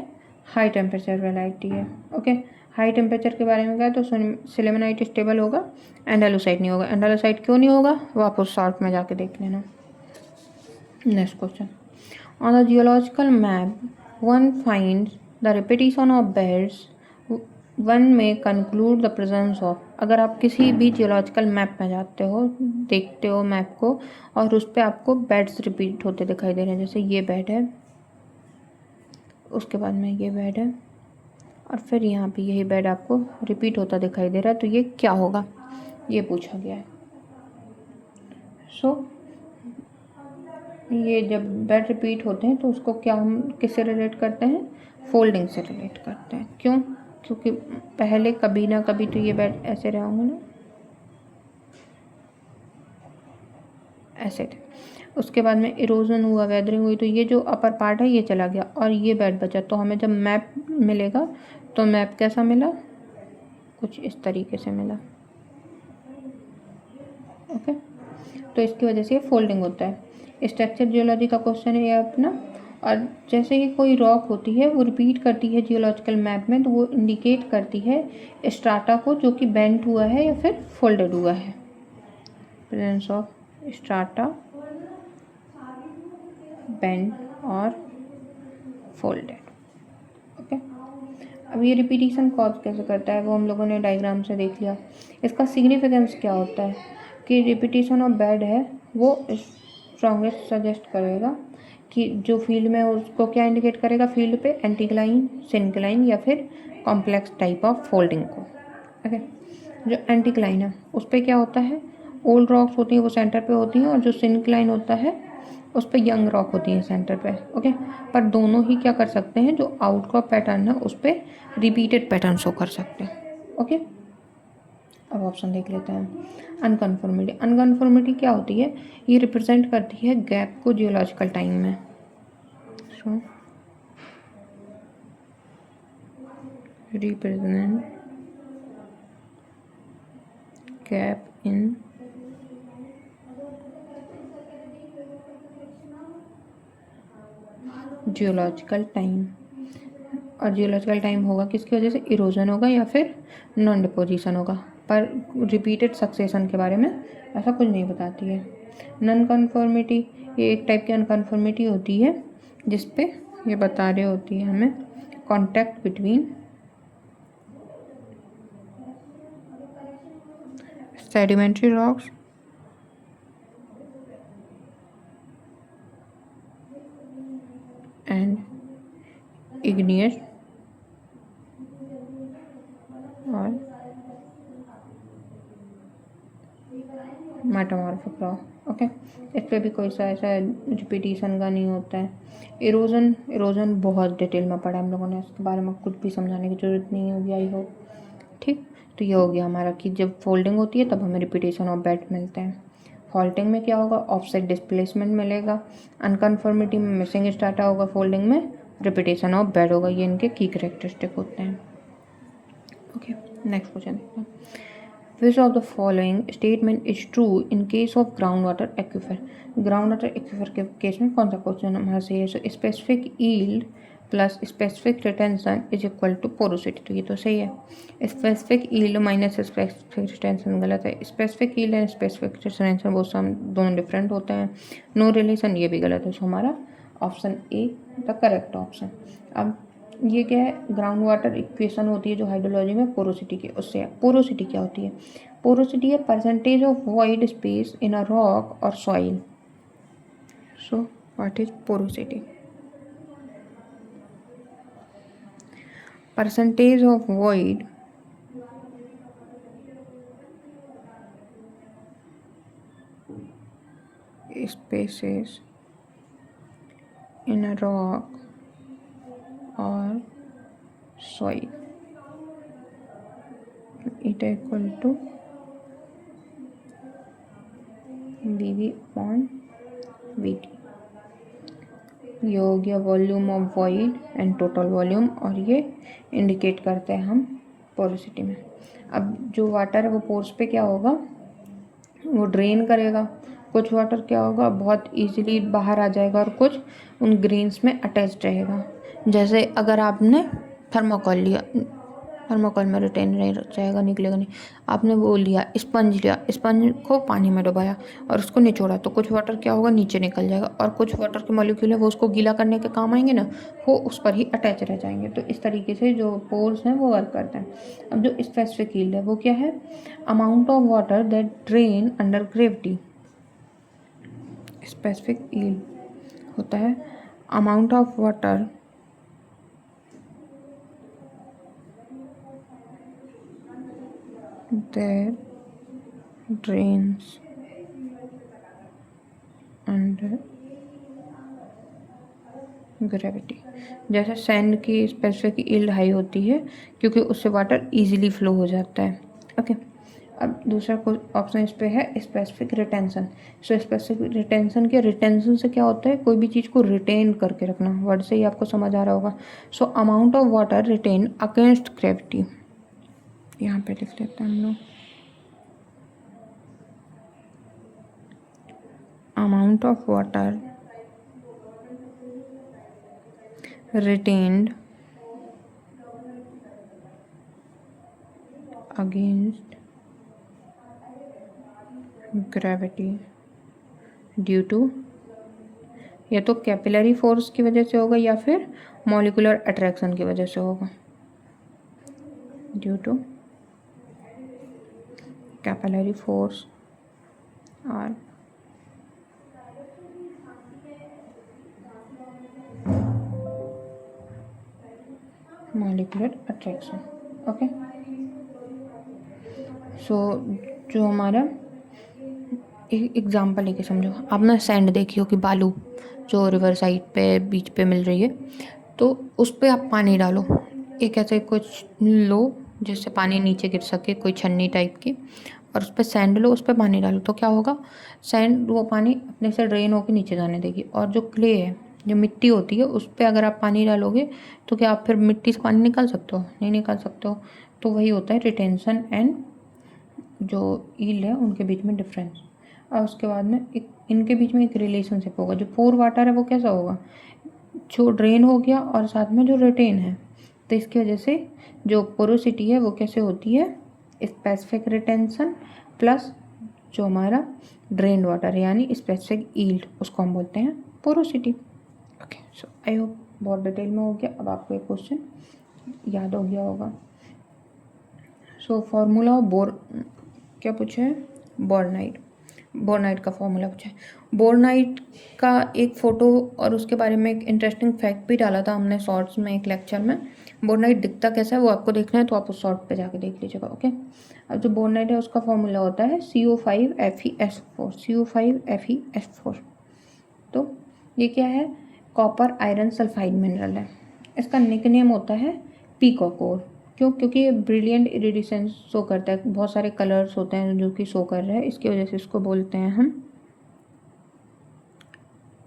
हाई टेम्परेचर वैरायटी है। ओके, हाई टेम्परेचर के बारे में क्या है, तो सिलिमेनाइट स्टेबल होगा, एंडालुसाइड नहीं होगा। एंडालुसाइड क्यों नहीं होगा, वो आप उस शॉर्ट में जाके देख लेना। Next question, on the geological map one finds the repetition of beds, one में कंक्लूड द प्रेजेंस ऑफ। अगर आप किसी भी जियोलॉजिकल मैप में जाते हो, देखते हो मैप को, और उस पर आपको बेड्स रिपीट होते दिखाई दे रहे हैं, जैसे ये बेड है, उसके बाद में ये बेड है, और फिर यहाँ पे यही बेड आपको रिपीट होता दिखाई दे रहा है, तो ये क्या होगा, ये पूछा गया है। सो ये जब बेड रिपीट होते हैं तो उसको क्या हम किससे रिलेट करते हैं, फोल्डिंग से रिलेट करते हैं। क्यों, क्योंकि पहले कभी ना कभी तो ये बेड ऐसे रहे होंगे ना, ऐसे थे, उसके बाद में इरोजन हुआ, वेदरिंग हुई, तो ये जो अपर पार्ट है ये चला गया और ये बेड बचा। तो हमें जब मैप मिलेगा तो मैप कैसा मिला, कुछ इस तरीके से मिला। ओके, तो इसकी वजह से ये फोल्डिंग होता है। स्ट्रक्चर जियोलॉजी का क्वेश्चन है ये अपना। और जैसे ही कोई रॉक होती है वो रिपीट करती है जियोलॉजिकल मैप में, तो वो इंडिकेट करती है स्ट्राटा को, जो कि बेंट हुआ है या फिर फोल्डेड हुआ है। प्रेजेंस ऑफ स्ट्राटा, बेंट और फोल्डेड। ओके, अब ये रिपीटिशन कॉज कैसे करता है वो हम लोगों ने डायग्राम से देख लिया। इसका सिग्निफिकेंस क्या होता है कि रिपीटिशन ऑफ बेड है वो स्ट्रॉन्गेस्ट सजेस्ट करेगा कि जो फील्ड में उसको क्या इंडिकेट करेगा, फील्ड पे एंटीक्लाइन, सिंक्लाइन या फिर कॉम्प्लेक्स टाइप ऑफ फोल्डिंग को। ओके, जो एंटीक्लाइन है उस पर क्या होता है, ओल्ड रॉक्स होती हैं वो सेंटर पे होती हैं, और जो सिंक्लाइन होता है उस पर यंग रॉक होती है सेंटर पे। ओके, पर दोनों ही क्या कर सकते हैं, जो आउटक्रॉप पैटर्न है उस पर रिपीटेड पैटर्न शो कर सकते हैं। ओके, अब ऑप्शन देख लेते हैं। अनकन्फर्मिटी, अनकन्फर्मिटी क्या होती है, ये रिप्रेजेंट करती है गैप को जियोलॉजिकल टाइम में। So represent gap in geological time. और जियोलॉजिकल टाइम होगा किसकी वजह से, इरोजन होगा या फिर नॉन डिपोजिशन होगा, पर रिपीटेड सक्सेशन के बारे में ऐसा कुछ नहीं बताती है। नॉन कन्फर्मिटी, ये एक टाइप की अनकन्फर्मिटी होती है जिस पे ये बता रही होती है हमें contact between sedimentary rocks and igneous और मेटामॉर्फिक रॉक। ओके, इस पर भी कोई सा ऐसा रिपीटिशन का नहीं होता है। इरोजन बहुत डिटेल में पढ़ा हम लोगों ने, इसके बारे में कुछ भी समझाने की जरूरत नहीं होगी, आई होप। ठीक, तो ये हो गया हमारा कि जब फोल्डिंग होती है तब हमें रिपीटेशन ऑफ बेड मिलते हैं। फॉल्टिंग में क्या होगा, ऑफसेट डिस्प्लेसमेंट मिलेगा। अनकन्फर्मिटी में मिसिंग स्टार्टा होगा, फोल्डिंग में रिपीटेशन ऑफ बेड होगा। ये इनके की कैरेक्टरिस्टिक होते हैं। ओके, नेक्स्ट क्वेश्चन देखते हैं। Which of the following statement is true in case of groundwater aquifer? Ground water aquifer के केस में कौन सा क्वेश्चन हमारा सही है, specific yield plus specific retention is equal to porosity. तो ये तो सही है। Specific yield minus specific retention गलत है। Specific yield and specific retention वो सम दोनों डिफरेंट होते हैं। नो रिलेशन ये भी गलत है। सो हमारा option A the correct option. अब ये क्या है, ग्राउंड वाटर इक्वेशन होती है जो हाइड्रोलॉजी में पोरोसिटी की, उससे पोरोसिटी क्या होती है? पोरोसिटी है percentage of void space in a rock और soil. So what is porosity? Percentage of void spaces in a rock or soil, it equal to VV upon VT। ये हो गया volume of void and total volume, और ये indicate करते हैं हम porosity में। अब जो वाटर है वो पोर्स पे क्या होगा, वो ड्रेन करेगा। कुछ वाटर क्या होगा, बहुत इजीली बाहर आ जाएगा, और कुछ उन ग्रेन्स में अटैच रहेगा। जैसे अगर आपने थर्माकोल लिया, थर्माकोल में रिटेन नहीं जाएगा, निकलेगा नहीं। आपने वो लिया स्पंज, लिया स्पंज को पानी में डुबाया और उसको निचोड़ा, तो कुछ वाटर क्या होगा, नीचे निकल जाएगा, और कुछ वाटर के मॉलिक्यूल है वो उसको गीला करने के काम आएंगे ना, वो उस पर ही अटैच रह जाएंगे। तो इस तरीके से जो पोर्स हैं वो वर्क करते हैं। अब जो स्पेसिफिक यील्ड है वो क्या है, amount of water that drain under gravity. Specific yield होता है amount of water that drains under gravity. जैसे सैंड की स्पेसिफिक यील्ड हाई होती है क्योंकि उससे वाटर इजीली फ्लो हो जाता है। ओके, अब दूसरा ऑप्शन इस पे है specific retention. So specific retention के, रिटेंशन से क्या होता है, कोई भी चीज़ को रिटेन करके रखना, वर्ड से ही आपको समझ आ रहा होगा। So amount of water retain against gravity, यहाँ पे लिख लेते हैं हम लोग, amount of water retained against gravity due to, या तो कैपिलरी फोर्स की वजह से होगा या फिर मॉलिकुलर अट्रैक्शन की वजह से होगा। ड्यू टू कैपिलरी फोर्स और मॉलिकुलर अट्रैक्शन। ओके, सो जो हमारा एक एग्जांपल लेके समझो, आपने सैंड देखी हो कि बालू जो रिवर साइड पे बीच पे मिल रही है, तो उस पर आप पानी डालो, एक ऐसे कुछ लो जिससे पानी नीचे गिर सके, कोई छन्नी टाइप की, और उस पर सैंड लो, उस पर पानी डालो, तो क्या होगा, सैंड वो पानी अपने से ड्रेन होकर नीचे जाने देगी। और जो क्ले है, जो मिट्टी होती है, उस पर अगर आप पानी डालोगे तो क्या आप फिर मिट्टी से पानी निकाल सकते हो? नहीं निकाल सकते हो। तो वही होता है रिटेंशन एंड जो यील्ड है उनके बीच में डिफरेंस। और उसके बाद में एक इनके बीच में एक रिलेशनशिप होगा। जो पोर वाटर है वो कैसा होगा, जो ड्रेन हो गया और साथ में जो रिटेन है, तो इसकी वजह से जो पोरोसिटी है वो कैसे होती है, स्पेसिफिक रिटेंशन प्लस जो हमारा ड्रेन वाटर है यानी स्पेसिफिक यील्ड, उसको हम बोलते हैं porosity. Okay, so I hope बहुत डिटेल में हो गया। अब आपको एक क्वेश्चन याद हो गया होगा। सो फॉर्मूला ऑफ बोर, क्या पूछा है, बोर्नाइट, बोर्नाइट का फॉर्मूला पूछा है। बोर्नाइट का एक फ़ोटो और उसके बारे में एक इंटरेस्टिंग फैक्ट भी डाला था हमने शॉर्ट्स में एक लेक्चर में। बोर्नाइट दिखता कैसा है वो आपको देखना है तो आप उस शॉर्ट पे जाके देख लीजिएगा। ओके, अब जो बोर्नाइट है उसका फॉर्मूला होता है CO5Fe4, CO5Fe4। तो ये क्या है, कॉपर आयरन सल्फाइड मिनरल है। इसका निकनेम होता है पीकॉक ओर। क्यों? क्योंकि ये ब्रिलियंट इरिडिसेंस शो करता है, बहुत सारे कलर्स होते हैं जो कि शो कर रहे हैं, इसकी वजह से इसको बोलते हैं हम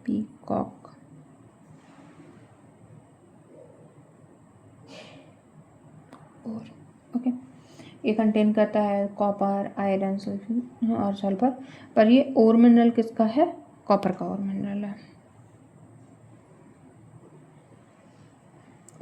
पीकॉक ओर। ओके, ये कंटेन करता है कॉपर, आयरन और सल्फर, पर ये ओर मिनरल किसका है, कॉपर का ओर मिनरल है।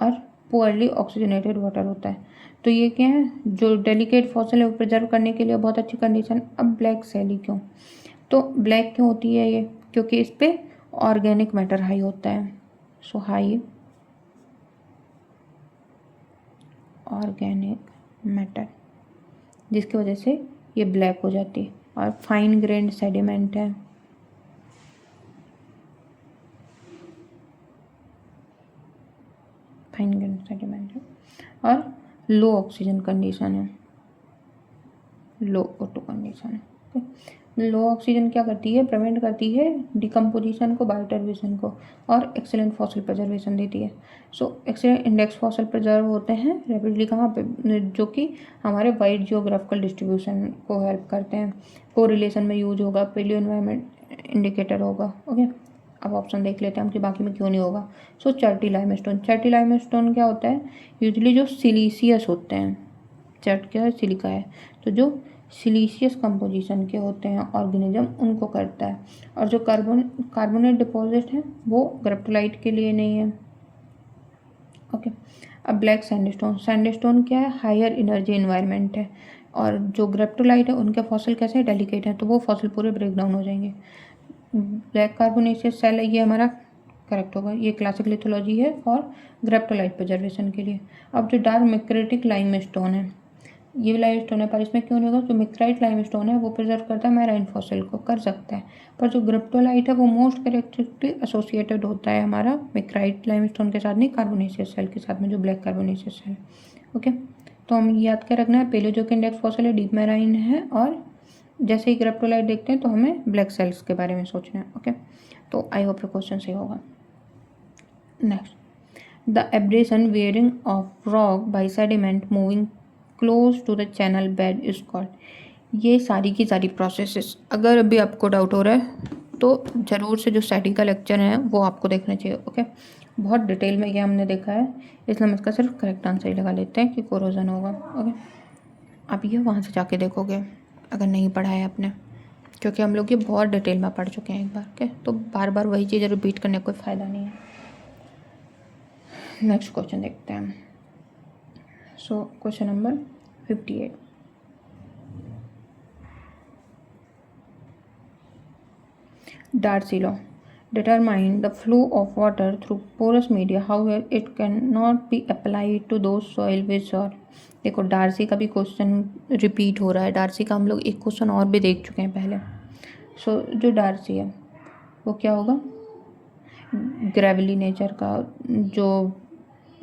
और पुअरली ऑक्सीजनेटेड वाटर होता है। तो ये क्या है, जो डेलिकेट फॉसिल है वो प्रिजर्व करने के लिए बहुत अच्छी कंडीशन। अब ब्लैक सैली क्यों, तो ब्लैक क्यों होती है ये, क्योंकि इस पर ऑर्गेनिक मैटर हाई होता है। सो हाई ऑर्गेनिक मैटर, जिसकी वजह से ये ब्लैक हो जाती है। और फाइन ग्रेन्ड सेडिमेंट है, फाइन ग्रेन्ड सेडिमेंट है। और लो ऑक्सीजन कंडीशन है, लो O2 कंडीशन है। लो ऑक्सीजन क्या करती है, प्रिवेंट करती है डिकम्पोजिशन को, बायोटर्बिशन को, और एक्सेलेंट फॉसिल प्रिजर्वेशन देती है। सो एक्सेलेंट इंडेक्स फॉसिल प्रिजर्व होते हैं रैपिडली कहाँ पे, जो कि हमारे वाइड जियोग्राफिकल डिस्ट्रीब्यूशन को हेल्प करते हैं। को रिलेशन में यूज होगा, पेलियो एनवायरमेंट इंडिकेटर होगा। ओके, अब ऑप्शन देख लेते हैं हम कि बाकी में क्यों नहीं होगा। सो चर्टी लाइमस्टोन, चर्टी लाइमस्टोन क्या होता है, यूजली जो सिलीसियस होते हैं, चर्ट क्या है, सिलिका है, तो जो सिलीशियस कंपोजिशन के होते हैं ऑर्गेनिज्म उनको करता है। और जो कार्बोनेट डिपॉजिट है वो ग्रेप्टोलाइट के लिए नहीं है। ओके, अब ब्लैक सैंडस्टोन, सैंडस्टोन क्या है, हायर एनर्जी इन्वायरमेंट है। और जो ग्रेप्टोलाइट है उनके फॉसिल कैसे है, डेलिकेट है, तो वो फॉसिल पूरे ब्रेक डाउन हो जाएंगे। ब्लैक कार्बोनेशियस सेल है, ये हमारा करेक्ट होगा, ये क्लासिक लिथोलॉजी है और ग्रेप्टोलाइट प्रिजर्वेशन के लिए। अब जो डार्क मैक्रेटिक लाइमस्टोन है, ये भी लाइमस्टोन है, पर इसमें क्यों नहीं होगा, जो मिक्राइट लाइमस्टोन है वो प्रिजर्व करता है मैराइन फॉसिल को, कर सकता है। पर जो ग्रेप्टोलाइट है वो मोस्ट करेक्टरिस्टिकली एसोसिएटेड होता है हमारा मिक्राइट लाइमस्टोन के साथ, नहीं कार्बोनेशियस सेल के साथ में, जो ब्लैक कार्बोनेशियस सेल। ओके, तो हम याद कर रखना है, पेलियोजोइक इंडेक्स फॉसिल है, डीप मैराइन है, और जैसे ही ग्रेप्टोलाइट देखते हैं तो हमें ब्लैक सेल्स के बारे में सोचना है। ओके, तो आई होप ये क्वेश्चन सही होगा। Next, the abrasion wearing of rock by sediment moving close to the channel bed is called. ये सारी की सारी प्रोसेसेस, अगर अभी आपको डाउट हो रहा है तो ज़रूर से जो स्टैटिक का लेक्चर है वो आपको देखना चाहिए। ओके, बहुत डिटेल में ये हमने देखा है, इसलिए हम इसका सिर्फ करेक्ट आंसर ही लगा लेते हैं कि कोरोजन होगा। ओके, अब ये वहाँ से जाके देखोगे अगर नहीं पढ़ा है आपने, क्योंकि हम लोग ये बहुत डिटेल में पढ़ चुके हैं एक बार के, तो बार बार वही चीज़ रिपीट करने का कोई फ़ायदा नहीं है। नेक्स्ट क्वेश्चन देखते हैं। So question number 58, Darcy law determine the flow of water through porous media, however it cannot be applied to those soil with soil। देखो डार्सी का भी क्वेश्चन रिपीट हो रहा है, डार्सी का हम लोग एक क्वेश्चन और भी देख चुके हैं पहले। सो जो डार्सी है वो क्या होगा, ग्रेवली नेचर का, जो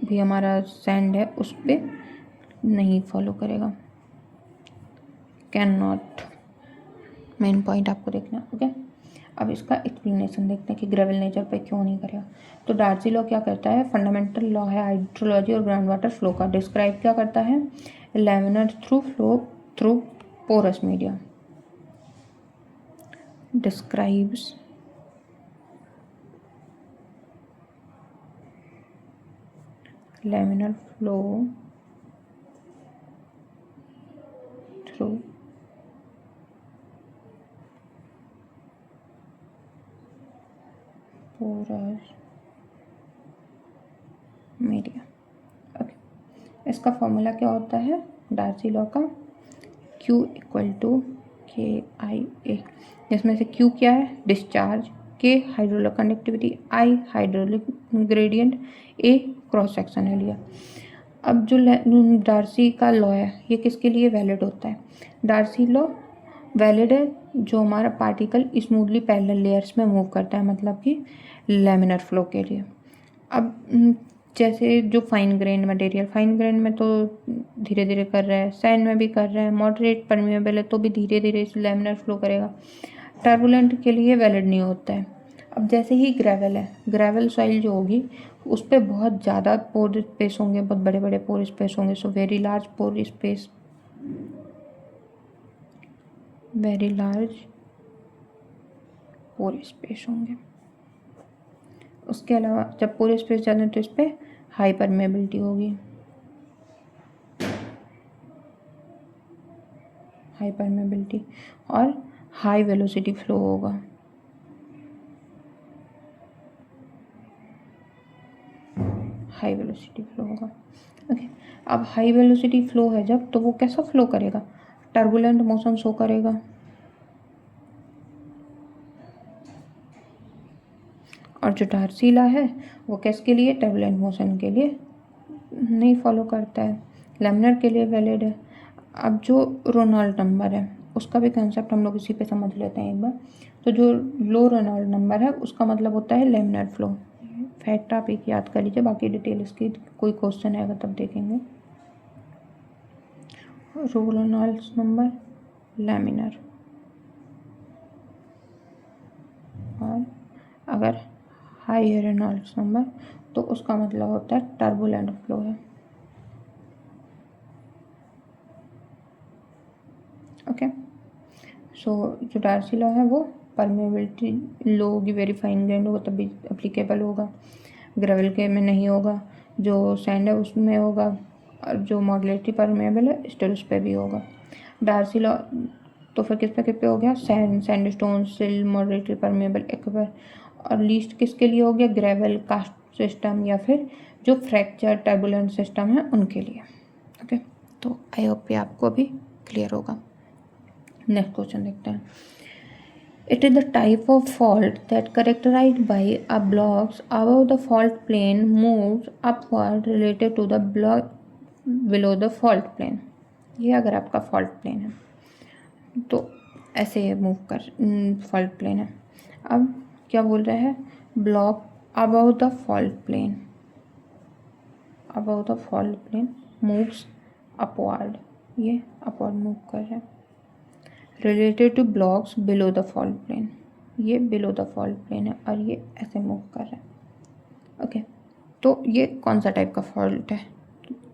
भी हमारा सैंड है उस पर नहीं फॉलो करेगा, कैन नॉट, मेन पॉइंट आपको देखना। ओके, अब इसका एक्सप्लेनेशन देखते हैं कि ग्रेवल नेचर पे क्यों नहीं करेगा। तो डार्सी लॉ क्या करता है, फंडामेंटल लॉ है हाइड्रोलॉजी और ग्राउंड वाटर फ्लो का, डिस्क्राइब क्या करता है, laminar through flow through porous media, describes laminar flow through porous media. Okay, इसका फॉर्मूला क्या होता है डार्सी लॉ का, Q इक्वल टू KIA, जिसमें से Q क्या है, discharge, K hydraulic conductivity, I hydraulic gradient, A cross section area. अब जो डार्सी का लॉ है ये किसके लिए वैलिड होता है, डार्सी लॉ वैलिड है जो हमारा पार्टिकल स्मूथली पैरेलल लेयर्स में मूव करता है, मतलब कि लैमिनर फ्लो के लिए। अब जैसे जो fine grain material, fine grain में तो धीरे धीरे कर रहा है, सैंड में भी कर रहा है, मॉडरेट परमिएबल है तो भी धीरे धीरे लैमिनर फ्लो करेगा, टर्बुलेंट के लिए वैलिड नहीं होता है। अब जैसे ही ग्रेवल है, ग्रेवल सॉइल जो होगी उस पर बहुत ज़्यादा पोर स्पेस होंगे, बहुत बड़े बड़े पोर स्पेस होंगे, सो वेरी लार्ज पोर स्पेस, वेरी लार्ज पोर स्पेस होंगे। उसके अलावा जब पोर स्पेस ज़्यादा है तो इस पर हाई परमेबिलिटी होगी, हाई परमेबिलिटी, और हाई वेलोसिटी फ्लो होगा। हाई वेलोसिटी फ्लो होगा। ओके, अब हाई वेलोसिटी फ्लो है जब, तो वो कैसा फ्लो करेगा? टर्बुलेंट मोशन शो करेगा। और जो टार्सीला है वो किसके लिए? टर्बुलेंट मोशन के लिए नहीं फॉलो करता है, लैमिनर के लिए वैलिड है। अब जो रेनॉल्ड नंबर है उसका भी कंसेप्ट हम लोग इसी पे समझ लेते हैं एक बार। तो जो लो रेनॉल्ड नंबर है उसका मतलब होता है लैमिनर फ्लो। फैक्ट आप एक याद कर लीजिए, बाकी डिटेल इसकी कोई क्वेश्चन आएगा तब देखेंगे। लो रेनॉल्ड्स नंबर लैमिनर, और अगर हाई है रेनॉल्ड्स नंबर तो उसका मतलब होता है टर्बुलेंट फ्लो है। ओके, सो जो डार्सी लॉ है वो परमेबिलिटी लो होगी, वेरीफाइंग ग्रेड होगा तभी अप्लीकेबल होगा, ग्रेवल के में नहीं होगा, जो सैंड है उसमें होगा, और जो मॉडरेटली परमेबल है स्टिल उस पर भी होगा। डार्सी लॉ तो फिर किस पे हो गया? सैंडस्टोन, सिल, मॉडरेटली परमेबल, एक्वर। और लीस्ट किसके लिए हो गया? ग्रेवल, कास्ट सिस्टम, या फिर जो फ्रैक्चर टर्बुलेंट सिस्टम है उनके लिए। ओके, तो आई होप ये आपको अभी क्लियर होगा। नेक्स्ट क्वेश्चन देखते हैं। It is the type of fault that characterized by a blocks above the fault plane moves upward related to the block below the fault plane। ये अगर आपका fault plane है तो ऐसे मूव कर fault plane है। अब क्या बोल रहा है? block above the fault plane, above the fault plane moves upward, ये upward मूव कर रहा है। Related to blocks below the fault plane, ये बिलो द फॉल्ट प्लेन है और ये ऐसे मूव कर रहा है। ओके, तो ये कौन सा टाइप का फॉल्ट है?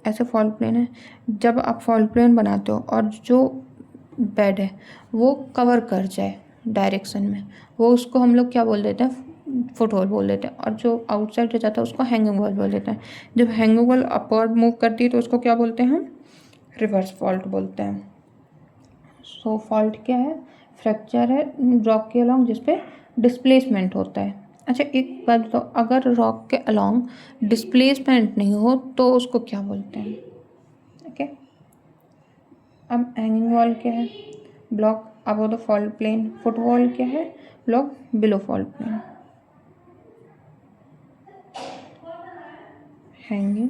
ऐसे फॉल्ट प्लेन है जब आप फॉल्ट प्लेन बनाते हो और जो बेड है वो कवर कर जाए डायरेक्शन में, वो उसको हम लोग क्या बोल देते हैं? फुटहोल बोल देते हैं। और जो आउटसाइड रह जाता है उसको हैंगिंग वॉल बोल देते हैं। जब हैंगिंग वॉल अपवर्ड मूव करती है तो उसको क्या बोलते हैं हम? रिवर्स फॉल्ट बोलते हैं। सो फॉल्ट क्या है? फ्रैक्चर है रॉक के अलॉन्ग जिसपे डिस्प्लेसमेंट होता है। अच्छा एक बात बताओ, अगर रॉक के अलॉन्ग डिस्प्लेसमेंट नहीं हो तो उसको क्या बोलते हैं? ओके, अब हैंगिंग वॉल क्या है? Block above the fault plane. Footwall क्या है? Block below fault plane. Hanging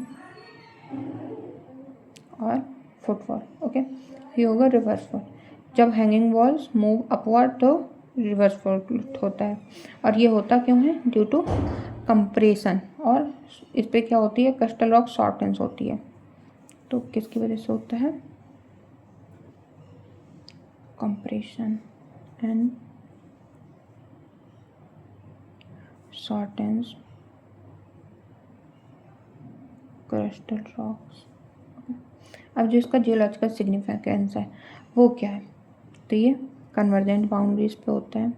और फुटवॉल। ओके, ये होगा रिवर्स फॉल्ट। जब हैंगिंग वॉल्स मूव अपवर्ड तो रिवर्स फॉल्ट होता है। और ये होता क्यों है? Due to compression. और इस पर क्या होती है? क्रिस्टल रॉक शॉर्टेंस होती है। तो किसकी वजह से होता है? Compression and shortens crystal rocks. अब जो इसका जियोलॉजिकल सिग्निफिकेंस है वो क्या है? तो ये कन्वर्जेंट बाउंड्रीज पे होता है।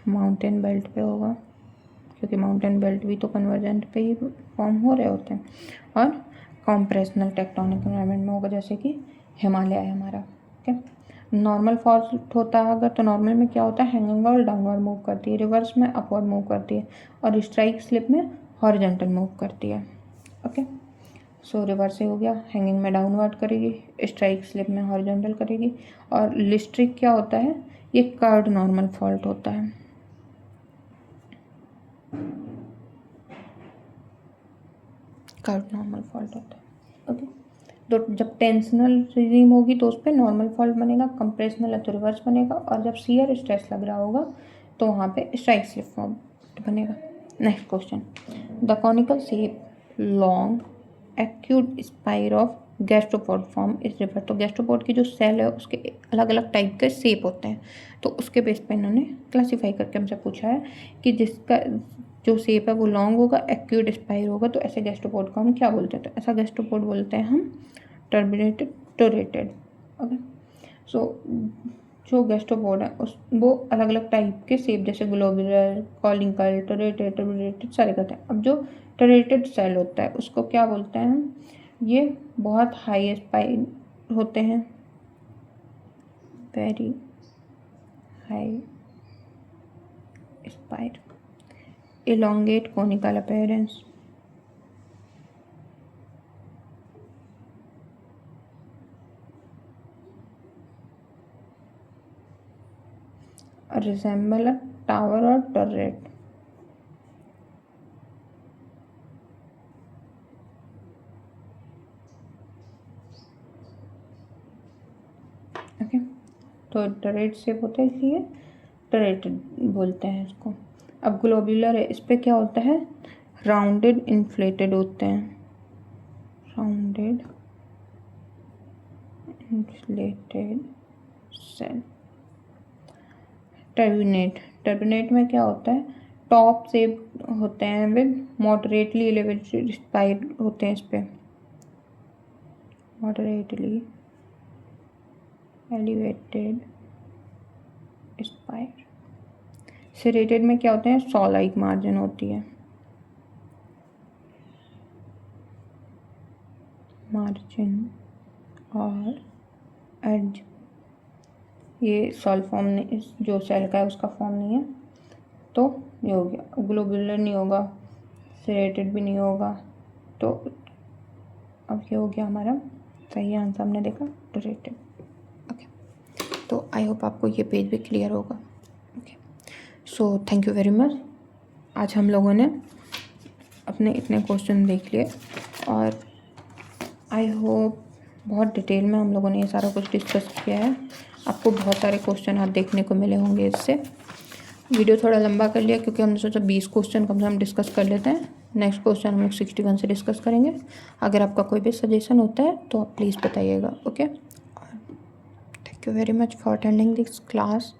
माउंटेन बेल्ट पे होगा, क्योंकि माउंटेन बेल्ट भी तो कन्वर्जेंट पे ही फॉर्म हो रहे होते हैं। और कॉम्प्रेशनल टेक्टोनिक एनवायरनमेंट में होगा, जैसे कि हिमालय है हमारा। ओके, नॉर्मल फॉल्ट होता है अगर, तो नॉर्मल में क्या होता है? हैंगिंग वॉल डाउनवर्ड मूव करती है, रिवर्स में अपवर्ड मूव करती है, और स्ट्राइक स्लिप में हॉरिजॉन्टल मूव करती है। ओके, सो रिवर्स से हो गया, हैंगिंग में डाउनवर्ड करेगी, स्ट्राइक स्लिप में हॉरिजॉन्टल करेगी। और लिस्ट्रिक क्या होता है? ये कर्व्ड नॉर्मल फॉल्ट होता है। कर्व्ड नॉर्मल फॉल्ट होता है। ओके, तो जब टेंशनल रिजीम होगी तो उस पर नॉर्मल फॉल्ट बनेगा, कंप्रेशनल है तो रिवर्स बनेगा, और जब शियर स्ट्रेस लग रहा होगा तो वहाँ पे स्ट्राइक स्लिप फॉल्ट बनेगा। Next question. The conical shape long acute spire of gastropod form is river. तो गैस्ट्रोपोड की जो सेल है उसके अलग अलग टाइप के शेप होते हैं, तो उसके बेस पे इन्होंने क्लासीफाई करके हमसे पूछा है कि जिसका जो शेप है वो लॉन्ग होगा, एक्यूट स्पाइर होगा, तो ऐसे गैस्ट्रोपोड को हम क्या बोलते हैं? तो ऐसा गैस्ट्रोपोड बोलते हैं हम टर्बिनेटेड टोरेटेड। ओके, सो जो गैस्ट्रोपोड है उस वो अलग अलग टाइप के शेप, जैसे ग्लोबुलर, कॉनिकल, टोरेटेड, टर्बिनेटेड सारे करते हैं। अब जो टोरेटेड सेल होता है उसको क्या बोलते हैं हम? ये बहुत हाई स्पाइन होते हैं, very spire. Elongate conical appearance. Resemble a tower or turret. Okay, तो टरेट शेप होता है इसलिए टरेट बोलते हैं इसको। अब ग्लोबुलर है, इस पे क्या होता है, राउंडेड इन्फ्लेटेड होते हैं, राउंडेड इन्फ्लेटेड सेल। टर्बुनेट, टर्बुनेट में क्या होता है, टॉप शेप होते हैं विद मॉडरेटली एलिवेटेड स्पाइर होते हैं, इस पे मॉडरेटली एलिवेटेड स्पाइर। सेरेटेड में क्या होते हैं, सॉ लाइक मार्जिन होती है, मार्जिन और एज। ये सॉल फॉर्म नहीं, जो सेल का है उसका फॉर्म नहीं है, तो ये हो गया। ग्लोबुलर नहीं होगा, सेरेटेड भी नहीं होगा, तो अब ये हो गया हमारा सही आंसर, हमने देखा टरेटेड। ओके, तो आई होप आपको ये पेज भी क्लियर होगा। Okay, so thank you very much. आज हम लोगों ने अपने इतने क्वेश्चन देख लिए और आई होप बहुत डिटेल में हम लोगों ने ये सारा कुछ डिस्कस किया है। आपको बहुत सारे क्वेश्चन आप देखने को मिले होंगे इससे। वीडियो थोड़ा लंबा कर लिया क्योंकि हमने सोचा 20 क्वेश्चन कम से कम डिस्कस कर लेते हैं। नेक्स्ट क्वेश्चन हम लोग 61 से डिस्कस करेंगे। अगर आपका कोई भी सजेशन होता है तो आप प्लीज़ बताइएगा। Okay, thank you very much for attending this class.